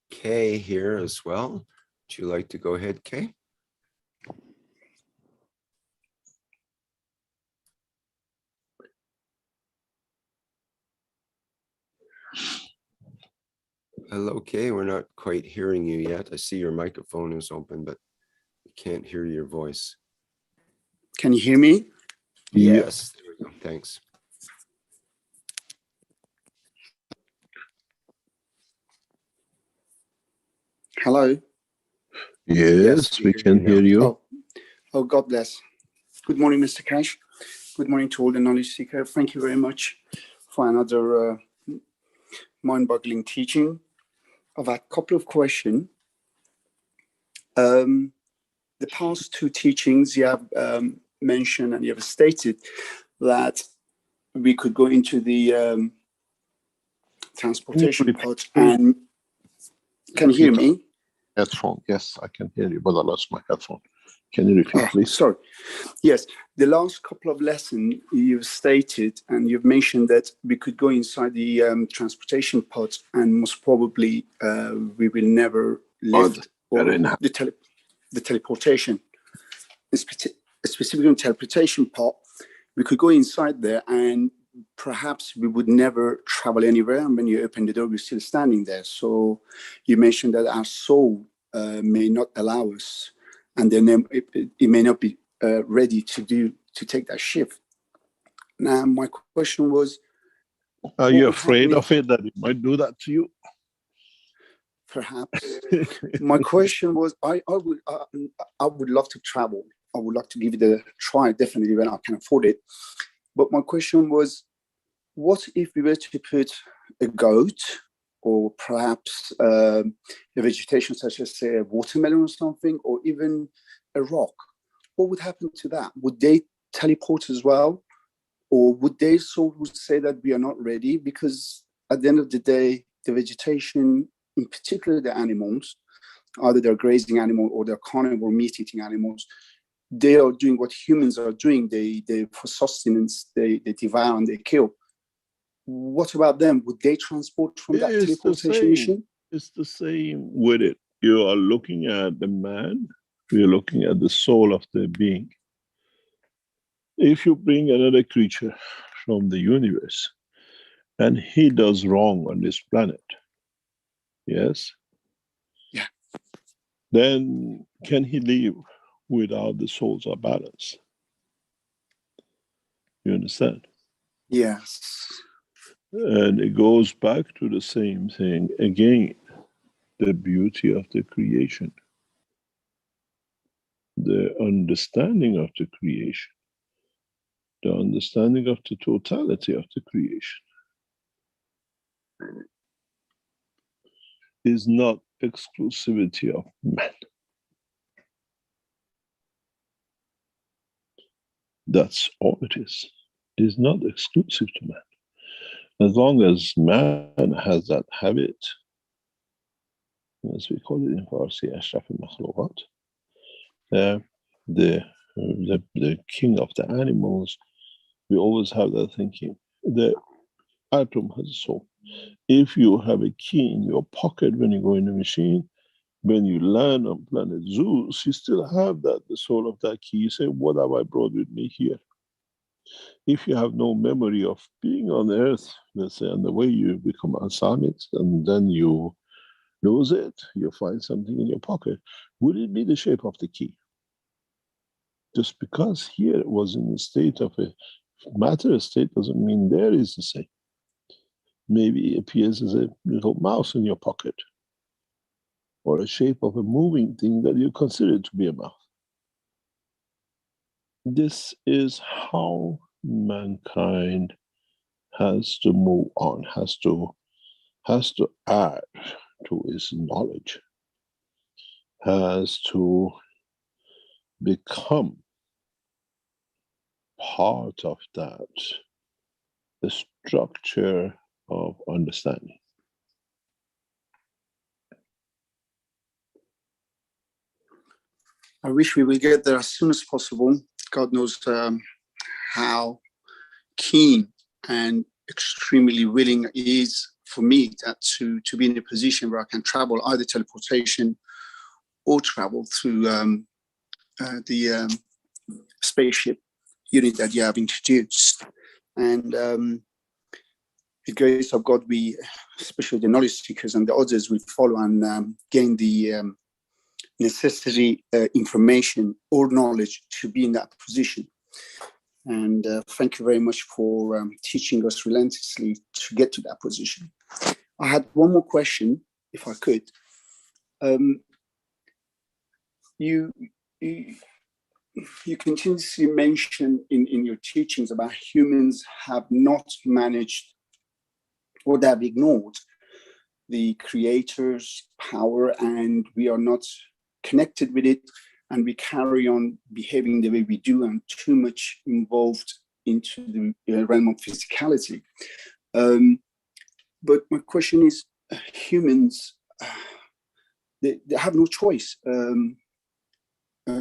Kay here as well. Would you like to go ahead, Kay? Hello, Kay. We're not quite hearing you yet. I see your microphone is open, but we can't hear your voice. Can you hear me? Yes, there we go. Thanks. Hello. Yes, we can hear you. Oh, God bless. Good morning, Mr. Cash. Good morning to all the knowledge seeker. Thank you very much for another mind-boggling teaching. I've had a couple of questions. The past two teachings you have mentioned and you have stated that we could go into the transportation part. And can you hear me? Headphone. Yes, I can hear you, but I lost my headphone. Can you repeat, please? Sorry. Yes, the last couple of lessons you've stated and you've mentioned that we could go inside the transportation pod and most probably we will never lift the teleportation. Specifically on teleportation part, we could go inside there and perhaps we would never travel anywhere. And when you open the door, we're still standing there. So you mentioned that our soul may not allow us, and then it may not be ready to take that shift. Now, my question was, are you afraid of it, that it might do that to you? Perhaps. My question was, I would love to travel. I would like to give it a try, definitely, when I can afford it. But my question was, what if we were to put a goat or perhaps a vegetation such as, say, a watermelon or something, or even a rock? What would happen to that? Would they teleport as well? Or would they sort of say that we are not ready? Because at the end of the day, the vegetation, in particular the animals, either they're grazing animal or they're carnivore meat-eating animals, they are doing what humans are doing. They for sustenance, they devour and they kill. What about them? Would they transport from that teleportation machine? It's the same with it. You are looking at the man, you're looking at the soul of the being. If you bring another creature from the universe and he does wrong on this planet, yes? Yeah. Then can he live without the souls are balanced? You understand? Yes. And it goes back to the same thing again, the beauty of the creation, the understanding of the creation, the understanding of the totality of the creation is not exclusivity of man. That's all it is. It is not exclusive to man. As long as man has that habit, as we call it in Farsi, Ashraf al-Makhluqat, the king of the animals, we always have that thinking. The atom has a soul. If you have a key in your pocket when you go in the machine, when you land on planet Zeus, you still have that, the soul of that key. You say, what have I brought with me here? If you have no memory of being on Earth, let's say, on the way you become a summit, and then you lose it, you find something in your pocket, would it be the shape of the key? Just because here it was in the state of a matter state doesn't mean there is the same. Maybe it appears as a little mouse in your pocket, or a shape of a moving thing that you consider to be a mouse. This is how mankind has to move on, has to add to its knowledge, has to become part of that, the structure of understanding. I wish we will get there as soon as possible. God knows how keen and extremely willing he is for me that to be in a position where I can travel, either teleportation or travel through the spaceship unit that you have introduced. And the grace of God, we, especially the knowledge seekers and the others, will follow and gain the necessary information or knowledge to be in that position. And thank you very much for teaching us relentlessly to get to that position. I had one more question, if I could. You continuously mention in your teachings about humans have not managed, or they have ignored, the Creator's power, and we are not connected with it, and we carry on behaving the way we do and too much involved into the realm of physicality. But my question is, humans, they have no choice.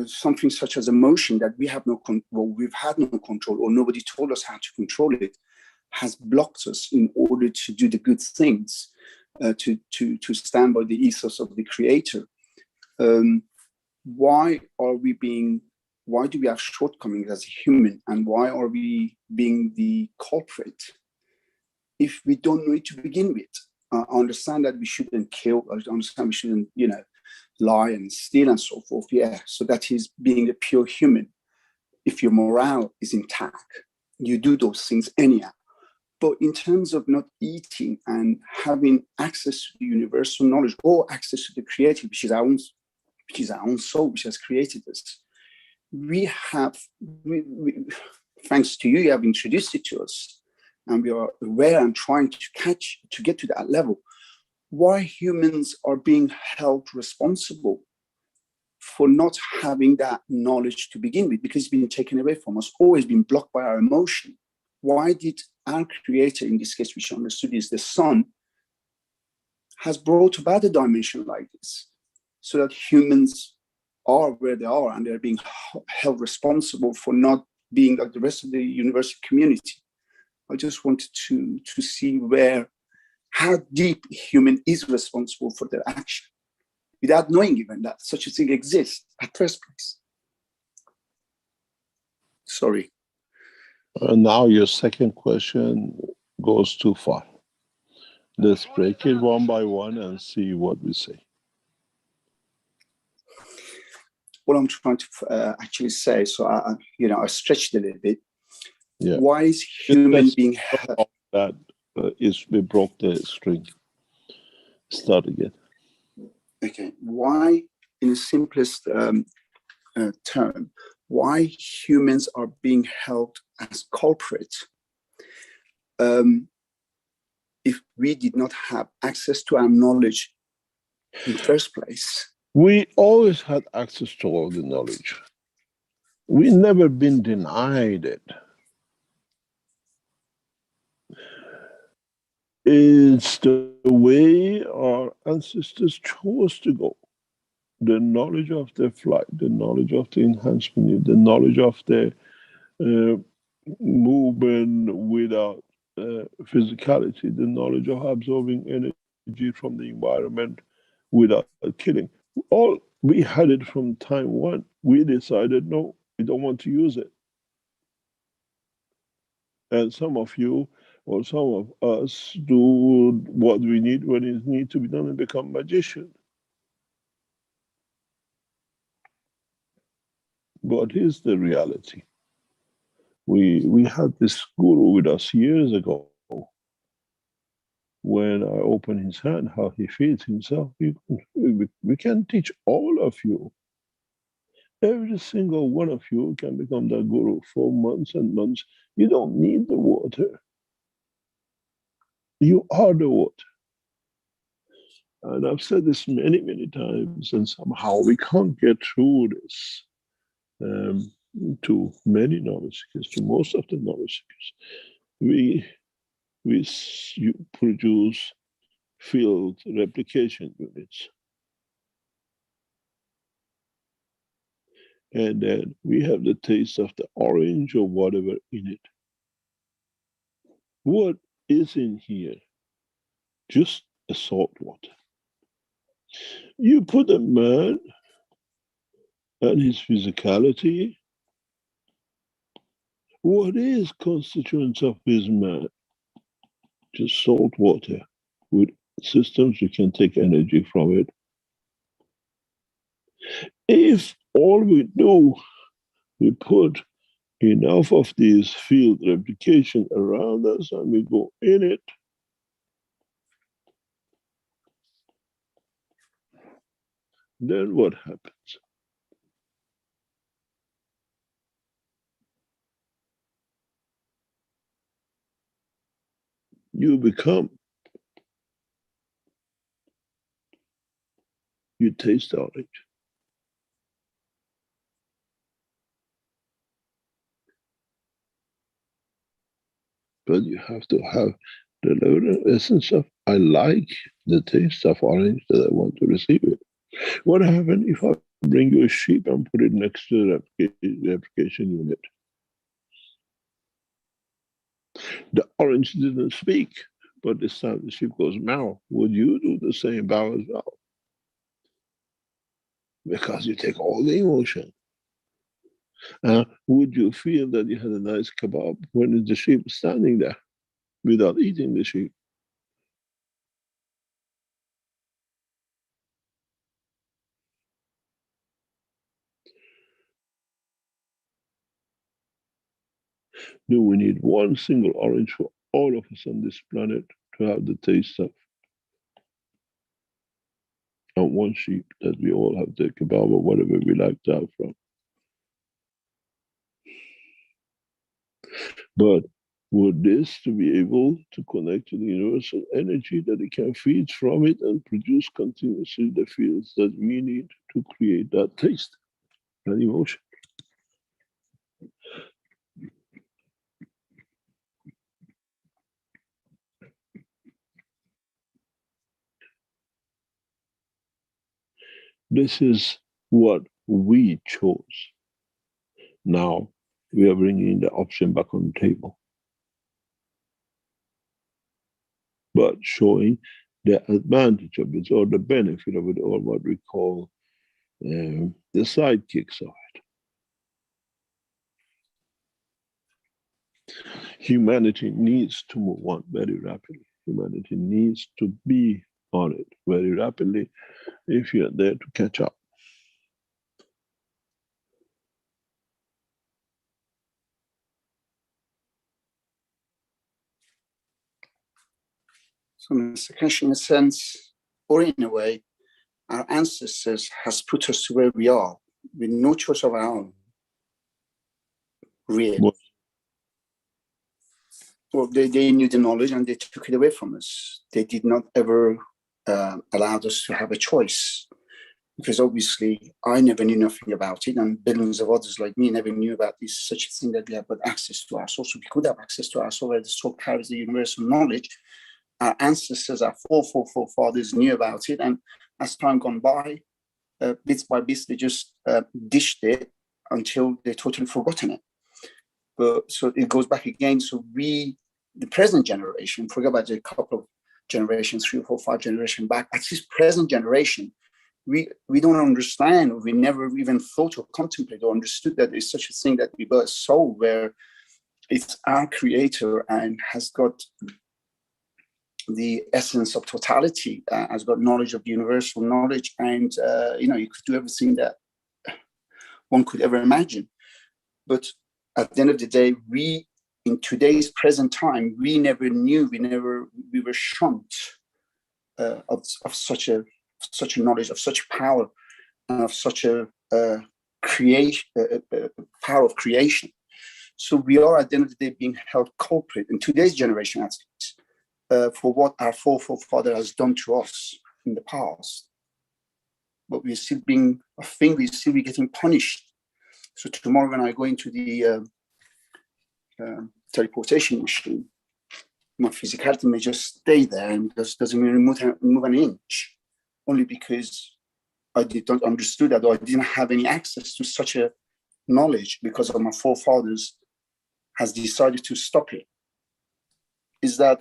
Something such as emotion that we have no control, we've had no control, or nobody told us how to control it, has blocked us in order to do the good things, to stand by the ethos of the Creator. Why do we have shortcomings as a human, and why are we being the culprit if we don't know it to begin with? I understand that we shouldn't kill, I understand we shouldn't, lie and steal and so forth. Yeah, so that is being a pure human. If your morale is intact, you do those things anyhow. But in terms of not eating and having access to the universal knowledge or access to the Creator, which is our own soul, which has created us, we thanks to you, you have introduced it to us, and we are aware and trying to get to that level. Why humans are being held responsible for not having that knowledge to begin with, because it's been taken away from us, always been blocked by our emotion. Why did our Creator, in this case, which I understood is the Sun, has brought about a dimension like this, so that humans are where they are and they're being held responsible for not being like the rest of the universal community? I just wanted to see how deep human is responsible for their action, without knowing even that such a thing exists at first place. Sorry. Now your second question goes too far. Let's break it one by one and see what we say. What I'm trying to actually say, so I stretched a little bit. Yeah. Why is human being that we broke the string? Start again. Okay. Why, in the simplest term, why humans are being held as culprits if we did not have access to our knowledge in the first place? We always had access to all the knowledge. We never been denied it. It's the way our ancestors chose to go. The knowledge of their flight, the knowledge of the enhancement, the knowledge of the movement without physicality, the knowledge of absorbing energy from the environment without killing. All we had it from time one. We decided, no, we don't want to use it. And some of you or some of us do what we need when it needs to be done and become magician. But here's the reality. We had this guru with us years ago. When I open his hand, how he feeds himself, we can teach all of you. Every single one of you can become the guru for months and months. You don't need the water. You are the water. And I've said this many, many times, and somehow we can't get through this to many knowledge seekers, to most of the knowledge seekers. We produce field replication units. And then we have the taste of the orange or whatever in it. What is in here just a salt water. You put a man and his physicality, what is constituents of his man? Just salt water with systems you can take energy from it. If all we do, we put enough of this field replication around us and we go in it, then what happens? You become, you taste orange. But you have to have the level essence of, I like the taste of orange that I want to receive it. What happens if I bring you a sheep and put it next to the replication unit? The orange didn't speak, but this time the sheep goes meow. Would you do the same bow as well? Because you take all the emotion. Would you feel that you had a nice kebab when the sheep is standing there without eating the sheep? Do we need one single orange for all of us on this planet to have the taste of? And one sheep that we all have the kebab or whatever we like to have from. But would this to be able to connect to the universal energy that it can feed from it and produce continuously the fields that we need to create that taste and emotion? This is what we chose. Now we are bringing the option back on the table, but showing the advantage of it or the benefit of it, or what we call the sidekicks of it. Humanity needs to move on very rapidly. Humanity needs to be on it very rapidly if you're there to catch up. So, Mr. Keshe, in a sense, or in a way, our ancestors has put us to where we are with no choice of our own. Really. Well, they knew the knowledge and they took it away from us. They did not ever allow us to have a choice, because obviously I never knew nothing about it, and billions of others like me never knew about this such a thing that we have got access to our soul. So we could have access to our soul, where the soul carries the universal knowledge. Our ancestors, our forefathers knew about it, and as time gone by, bits by bits, they just dished it until they totally forgotten it. But so it goes back again. So we, the present generation, forget about a couple of generations, 3 or 4, 5 generations back, at this present generation, we don't understand, or we never even thought or contemplated or understood that there's such a thing that we got a soul, where it's our creator and has got the essence of totality, has got knowledge of universal knowledge, and you could do everything that one could ever imagine. But at the end of the day, we, in today's present time, we never knew, we were shunned of such a knowledge, of such power, and of such a creation, power of creation. So we are at the end of the day being held culprit in today's generation, at least, for what our forefather has done to us in the past. But we're still being, I think we're still getting punished. So tomorrow when I go into the teleportation machine, my physicality may just stay there and just doesn't even move an inch, only because I did not understood that, or I didn't have any access to such a knowledge because of my forefathers has decided to stop it. Is that...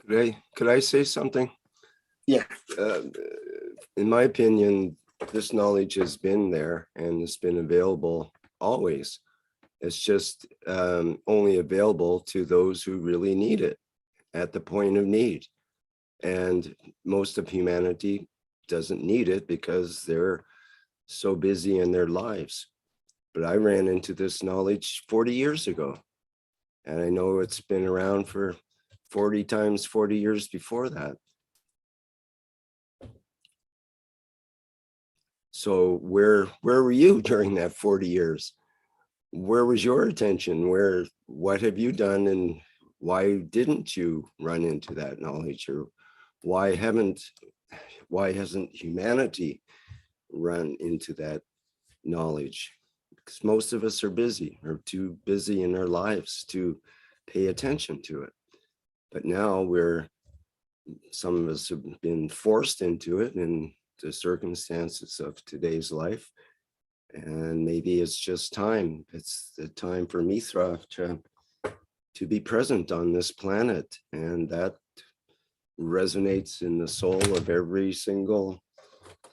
Could I say something? Yeah. In my opinion, this knowledge has been there and it's been available always. It's just only available to those who really need it at the point of need. And most of humanity doesn't need it because they're so busy in their lives. But I ran into this knowledge 40 years ago. And I know it's been around for 40 times 40 years before that. So where were you during that 40 years? Where was your attention? What have you done, and why didn't you run into that knowledge? Or why hasn't humanity run into that knowledge? Because most of us are busy, or too busy in our lives to pay attention to it. But now some of us have been forced into it in the circumstances of today's life. And maybe it's just time. It's the time for Mithra to be present on this planet. And that resonates in the soul of every single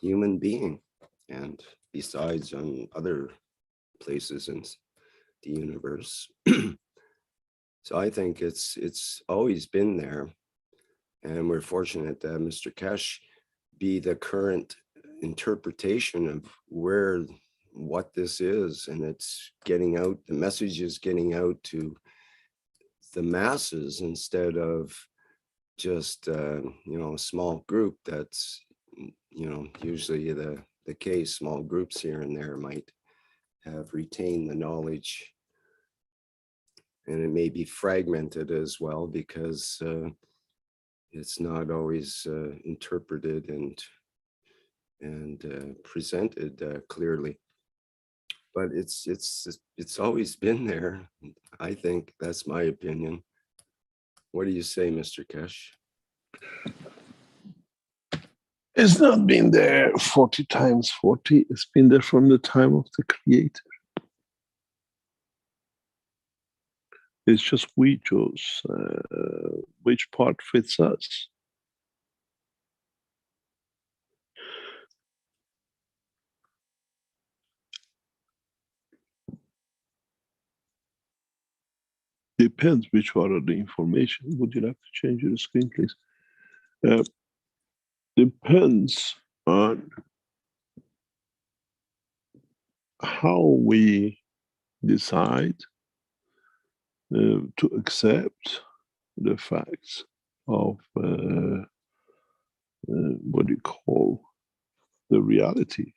human being. And besides on other places in the universe. So I think it's always been there. And we're fortunate that Mr. Kesh be the current interpretation of what this is, and it's getting out, the message is getting out to the masses instead of just a small group. That's usually the case. Small groups here and there might have retained the knowledge, and it may be fragmented as well because it's not always interpreted and presented clearly. But it's always been there. I think that's my opinion. What do you say, Mr. Kesh? It's not been there 40 times 40. It's been there from the time of the Creator. It's just we chose which part fits us. Depends which part of the information. Would you like to change your screen, please? Depends on how we decide to accept the facts of what you call the reality.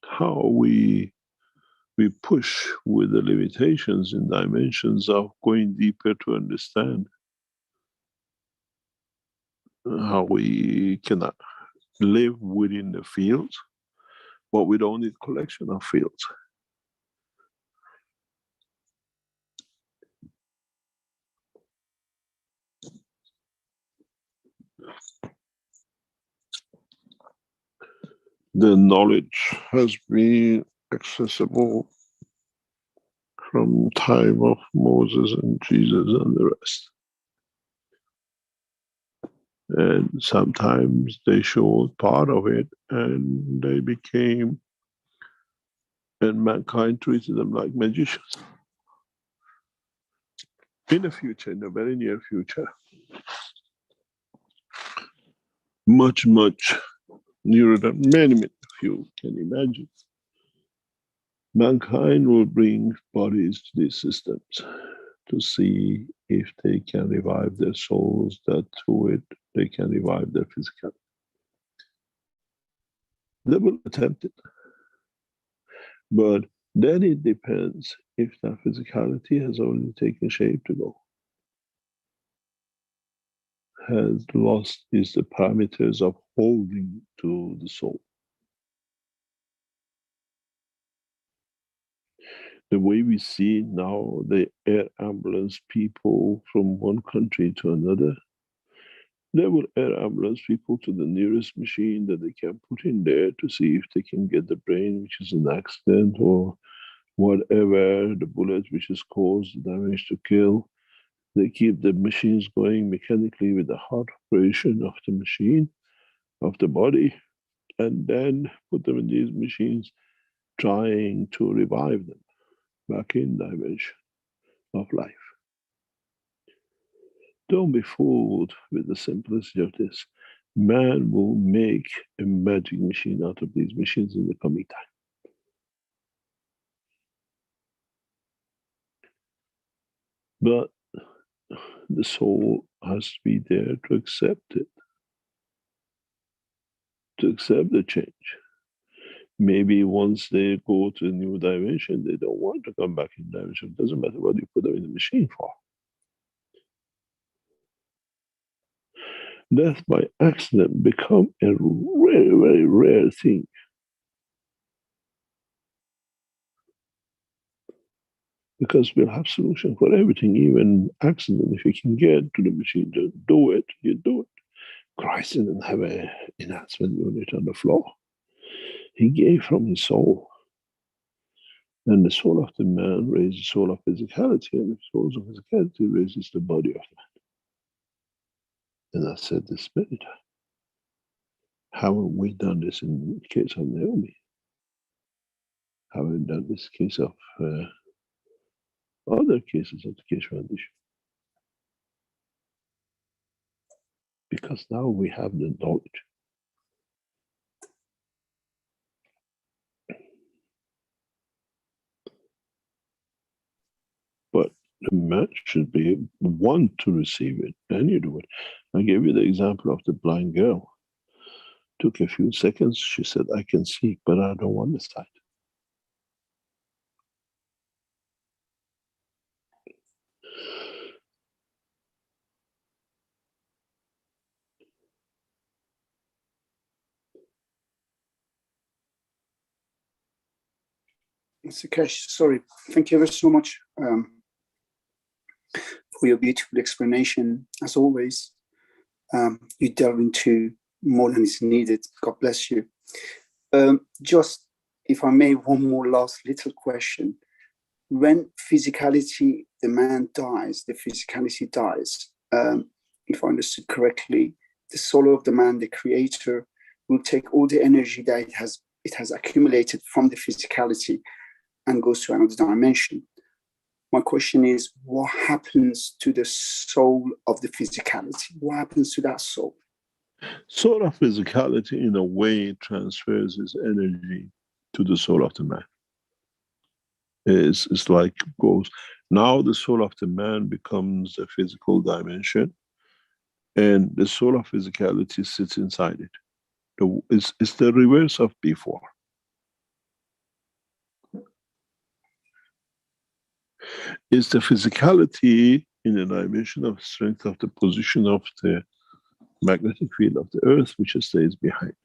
How we push with the limitations and dimensions of going deeper to understand how we cannot live within the field, but we don't need collection of fields. The knowledge has been accessible from time of Moses and Jesus and the rest. And sometimes they showed part of it and they became, and mankind treated them like magicians. In the future, in the very near future, much, much nearer than many of you can imagine, mankind will bring bodies to these systems to see if they can revive their souls, that through it they can revive their physicality. They will attempt it. But then it depends if that physicality has already taken shape to go, has lost is the parameters of holding to the soul. The way we see now the air ambulance people from one country to another, they will air ambulance people to the nearest machine that they can put in there to see if they can get the brain, which is an accident, or whatever, the bullet which has caused the damage to kill, They keep the machines going mechanically with the heart operation of the machine, of the body, and then put them in these machines, trying to revive them back in dimension of life. Don't be fooled with the simplicity of this. Man will make a magic machine out of these machines in the coming time. But the soul has to be there to accept it, to accept the change. Maybe once they go to a new dimension, they don't want to come back in dimension. It doesn't matter what you put them in the machine for. Death by accident become a very, very rare thing. Because we'll have solution for everything, even accident. If you can get to the machine to do it, you do it. Christ didn't have an enhancement unit on the floor. He gave from his soul. And the soul of the man raises the soul of physicality, and the soul of physicality raises the body of the man. And I said this many times. Haven't we done this in the case of Naomi? Haven't we done this case of other cases of the Keshe Foundation? Because now we have the knowledge. But the man should be want to receive it, and you do it. I gave you the example of the blind girl. Took a few seconds. She said, I can see, but I don't want the sight. Mr. Keshe, sorry. Thank you ever so much for your beautiful explanation. As always, you delve into more than is needed. God bless you. Just, if I may, one more last little question. When physicality, the man dies, the physicality dies, if I understood correctly, the soul of the man, the creator, will take all the energy that it has accumulated from the physicality and goes to another dimension. My question is, what happens to the soul of the physicality? What happens to that soul? Soul of physicality, in a way, transfers its energy to the soul of the man. It's like goes. Now the soul of the man becomes a physical dimension, and the soul of physicality sits inside it. It's the reverse of before. It's the physicality in the dimension of strength of the position of the magnetic field of the earth, which stays behind.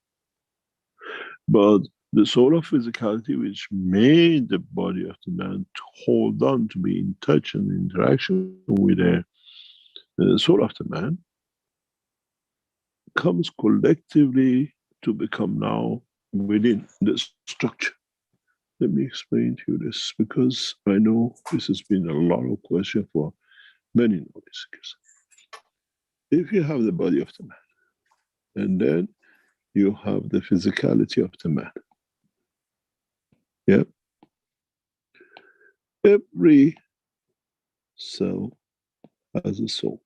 But the soul of physicality, which made the body of the man to hold on, to be in touch and interaction with the soul of the man, comes collectively to become now within the structure. Let me explain to you this, because I know this has been a lot of question for many knowledge seekers. If you have the body of the man, and then you have the physicality of the man, yeah? Every cell has a soul.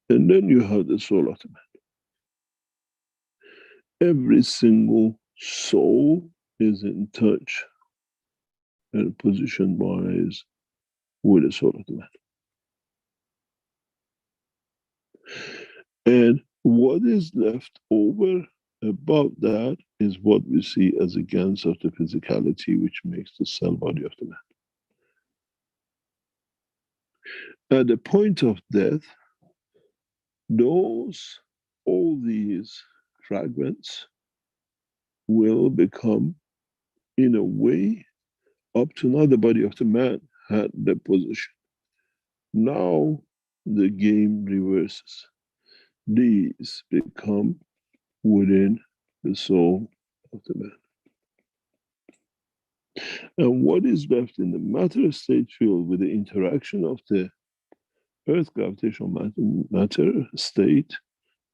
And then you have the soul of the man. Every single soul is in touch and position-wise with the soul of the man. And what is left over above that is what we see as a gans of the physicality, which makes the cell body of the man. At the point of death, all these fragments will become, in a way, up to now the body of the man had the position. Now the game reverses. These become within the soul of the man. And what is left in the matter state field with the interaction of the Earth gravitational matter state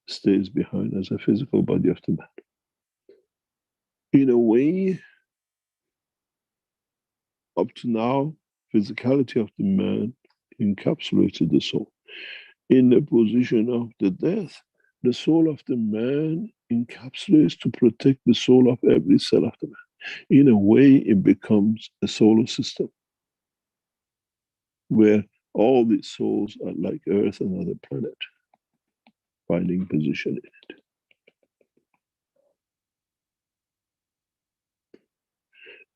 stays behind as a physical body of the man. In a way, up to now, physicality of the man encapsulated the soul. In the position of the death, the soul of the man encapsulates to protect the soul of every cell of the man. In a way, it becomes a solar system where all these souls are like Earth, another planet, finding position in it.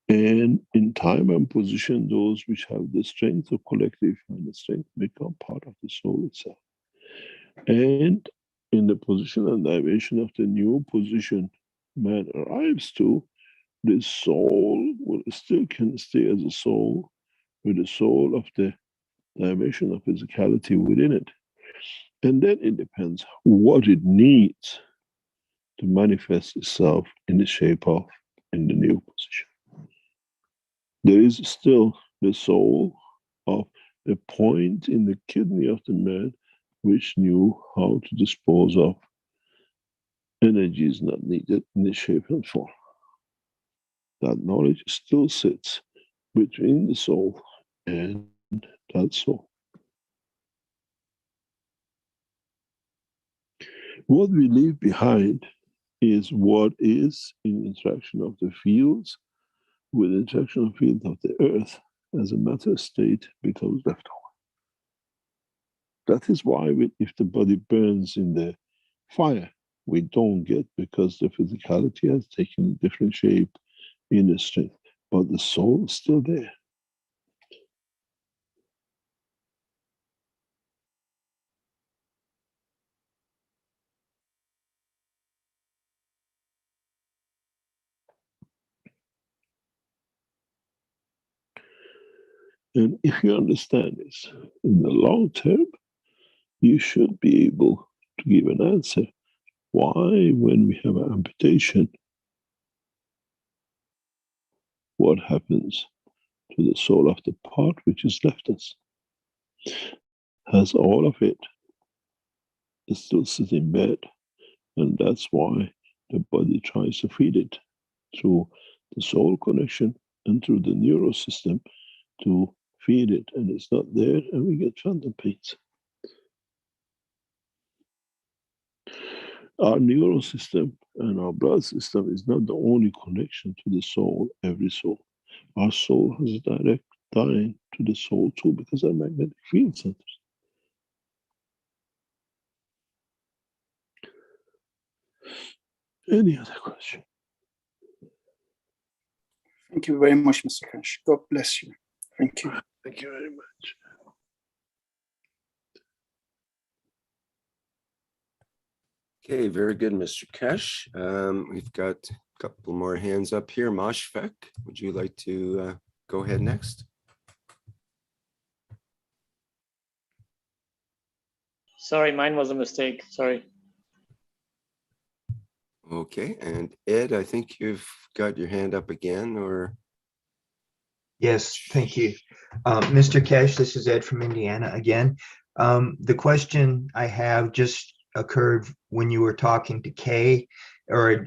And in time and position, those which have the strength of collective and the strength become part of the soul itself. And in the position and dimension of the new position man arrives to, the soul will still can stay as a soul with the soul of the dimension of physicality within it. And then it depends what it needs to manifest itself in the shape of in the new position. There is still the soul of the point in the kidney of the man which knew how to dispose of energies not needed in the shape and form. That knowledge still sits between the soul and that soul. What we leave behind is what is in interaction of the fields with the interaction of fields of the earth as a matter state becomes left over. That is why if the body burns in the fire, we don't get, because the physicality has taken a different shape in the strength, but the soul is still there. And if you understand this in the long term, you should be able to give an answer why, when we have an amputation, what happens to the soul of the part which is left us? Has all of it is still sitting in bed, and that's why the body tries to feed it through the soul connection and through the neural system to feed it, and it's not there, and we get phantom pains. Our neural system and our blood system is not the only connection to the soul, every soul. Our soul has a direct line to the soul too, because they're magnetic field centers. Any other question? Thank you very much, Mr. Kash. God bless you. Thank you. Thank you very much. Okay, very good, Mr. Kesh. We've got a couple more hands up here. Mashfek, would you like to go ahead next? Sorry, mine was a mistake. Sorry. Okay, and Ed, I think you've got your hand up again, or? Yes, thank you. Mr. Kesh, this is Ed from Indiana again. The question I have just occurred when you were talking to Kay, or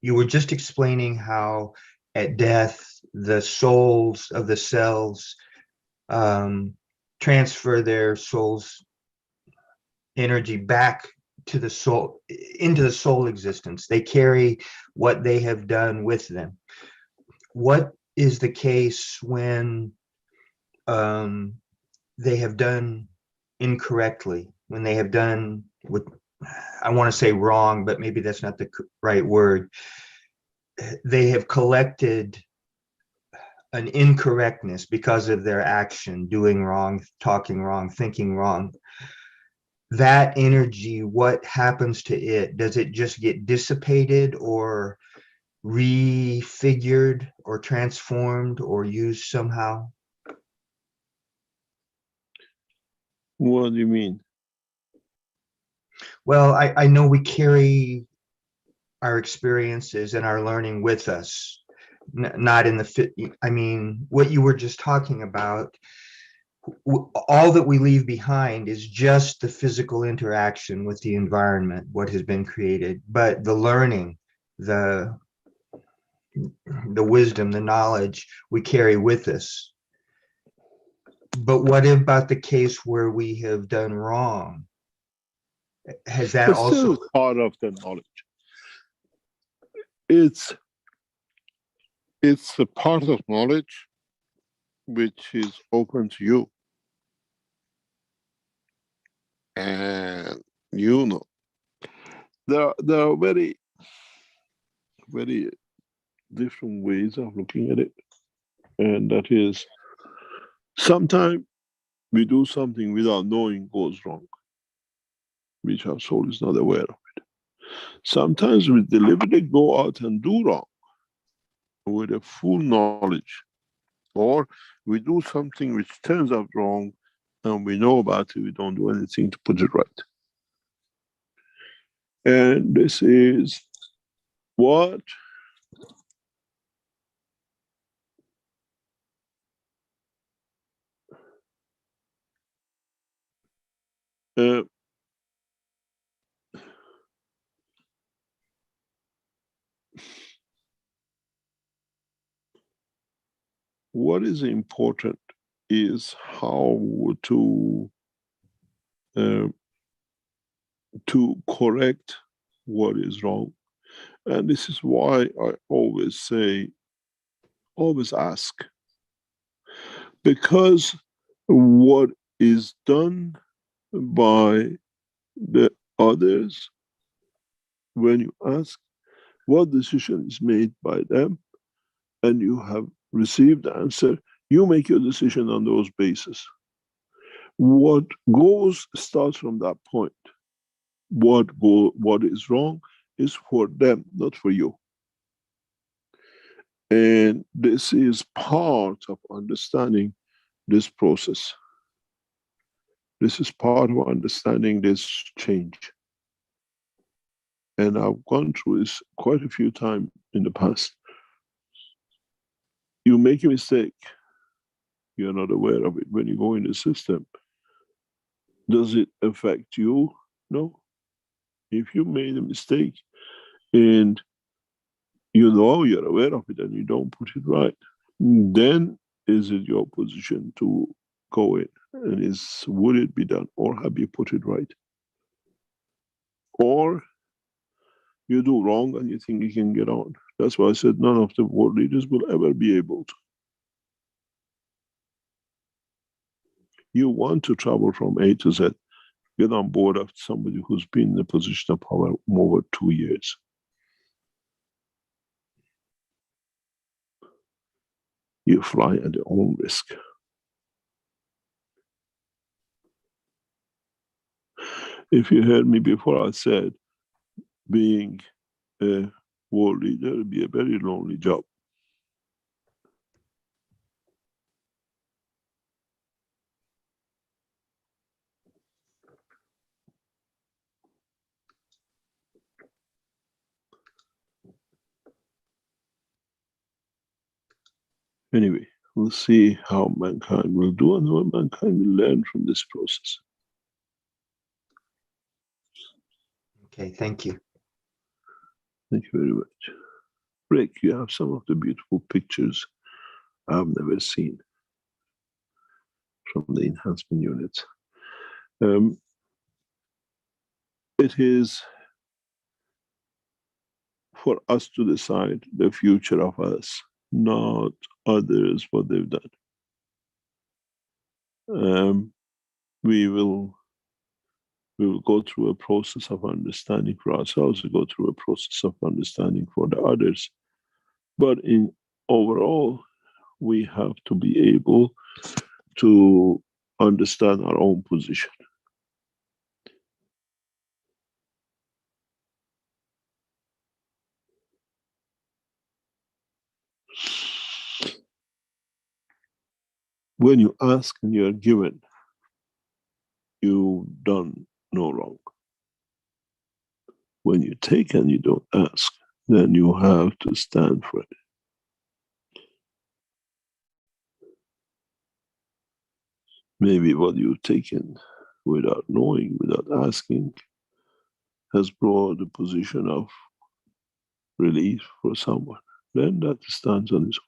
you were just explaining how at death, the souls of the cells transfer their soul's energy back to the soul, into the soul existence. They carry what they have done with them. What is the case when they have done incorrectly, when they have done what I want to say wrong, but maybe that's not the right word? They have collected an incorrectness because of their action, doing wrong, talking wrong, thinking wrong. That energy, what happens to it? Does it just get dissipated or refigured or transformed or used somehow? What do you mean? Well, I know we carry our experiences and our learning with us. not in the fit. I mean, what you were just talking about, all that we leave behind is just the physical interaction with the environment, what has been created, but the learning, the wisdom, the knowledge we carry with us. But what about the case where we have done wrong? Has that It's also? still part of the knowledge. It's a part of knowledge which is open to you. And you know, there are very, very different ways of looking at it. And that is, sometimes we do something without knowing goes wrong, which our soul is not aware of it. Sometimes we deliberately go out and do wrong with a full knowledge, or we do something which turns out wrong and we know about it, we don't do anything to put it right. And this is what what is important is how to correct what is wrong. And this is why I always say, always ask. Because what is done by the others, when you ask what decision is made by them, and you have received the answer, you make your decision on those bases. What goes starts from that point. What is wrong is for them, not for you. And this is part of understanding this process. This is part of understanding this change. And I've gone through this quite a few times in the past. You make a mistake, you're not aware of it. When you go in the system, does it affect you? No. If you made a mistake and you know you're aware of it and you don't put it right, then is it your position to go in? And would it be done? Or have you put it right? Or you do wrong and you think you can get on. That's why I said none of the world leaders will ever be able to. You want to travel from A to Z, get on board of somebody who's been in a position of power over 2 years. You fly at your own risk. If you heard me before, I said being a world leader would be a very lonely job. Anyway, we'll see how mankind will do and what mankind will learn from this process. Okay, thank you. Thank you very much. Rick, you have some of the beautiful pictures I've never seen from the enhancement units. It is for us to decide the future of us, not others what they've done. We will go through a process of understanding for ourselves, we go through a process of understanding for the others. But in overall, we have to be able to understand our own position. When you ask and you're given, you've done no wrong. When you take and you don't ask, then you have to stand for it. Maybe what you've taken without knowing, without asking, has brought a position of relief for someone. Then that stands on its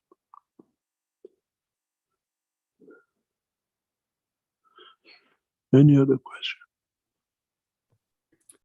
own. Any other question?